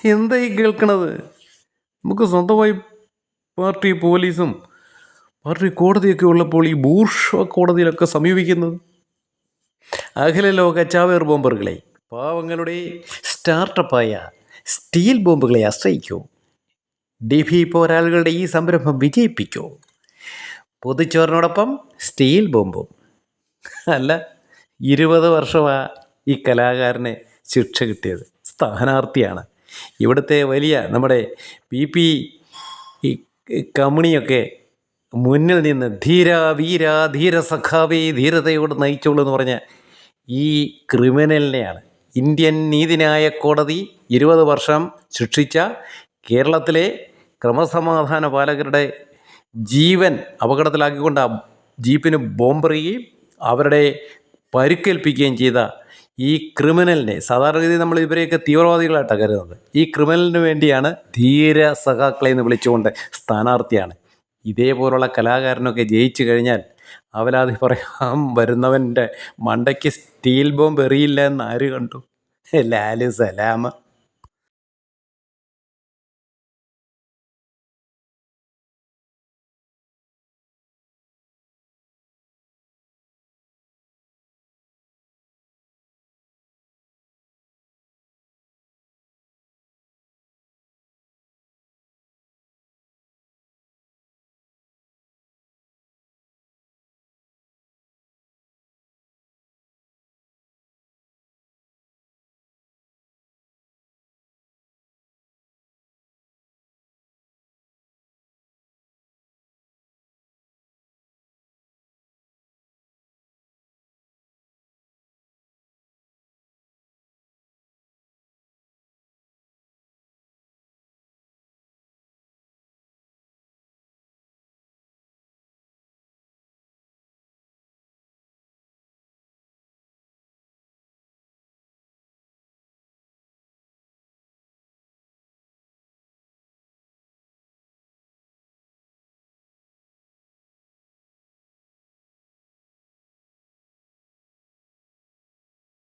എന്തായി കേൾക്കണത്? നമുക്ക് സ്വന്തമായി പാർട്ടി പോലീസും പാർട്ടി കോടതിയൊക്കെ ഉള്ളപ്പോൾ ഈ ബൂർഷ്വ കോടതിയിലൊക്കെ സമീപിക്കുന്നത്. അഖില ലോക ചാവേർ ബോംബറുകളെ, പാവങ്ങളുടെ സ്റ്റാർട്ടപ്പായ സ്റ്റീൽ ബോംബുകളെ ആശ്രയിക്കൂ. ഡിഫി പോരാളികളുടെ ഈ സംരംഭം വിജയിപ്പിക്കൂ. പൊതിച്ചോറിനോടൊപ്പം സ്റ്റീൽ ബോംബും. അല്ല, 20 വർഷമാണ് ഈ കലാകാരന് ശിക്ഷ കിട്ടിയത്. സ്ഥാനാർത്ഥിയാണ്. ഇവിടുത്തെ വലിയ നമ്മുടെ PP ഈ കമണിയൊക്കെ മുന്നിൽ നിന്ന് ധീര വീര ധീര സഖാവേ ധീരതയോട് നയിച്ചോളൂ എന്ന് പറഞ്ഞ ഈ ക്രിമിനലിനെയാണ് ഇന്ത്യൻ നീതിന്യായ കോടതി 20 വർഷം ശിക്ഷിച്ച കേരളത്തിലെ ക്രമസമാധാന പാലകരുടെ ജീവൻ അപകടത്തിലാക്കിക്കൊണ്ട് ആ ജീപ്പിന് ബോംബെറിയുകയും അവരുടെ പരിക്കേൽപ്പിക്കുകയും ചെയ്ത ഈ ക്രിമിനലിനെ, സാധാരണഗതി നമ്മൾ ഇവരെയൊക്കെ തീവ്രവാദികളായിട്ടാണ് കരുതുന്നത്, ഈ ക്രിമിനലിന് വേണ്ടിയാണ് ധീര സഖാക്കളെ എന്ന് വിളിച്ചുകൊണ്ട് സ്ഥാനാർത്ഥിയാണ്. ഇതേപോലുള്ള കലാകാരനൊക്കെ ജയിച്ചു കഴിഞ്ഞാൽ അവലാതി പറയാൻ വരുന്നവൻ്റെ മണ്ടയ്ക്ക് സ്റ്റീൽ ബോംബ് എറിയില്ല എന്ന് ആര് കണ്ടു? ലാല് സലാം.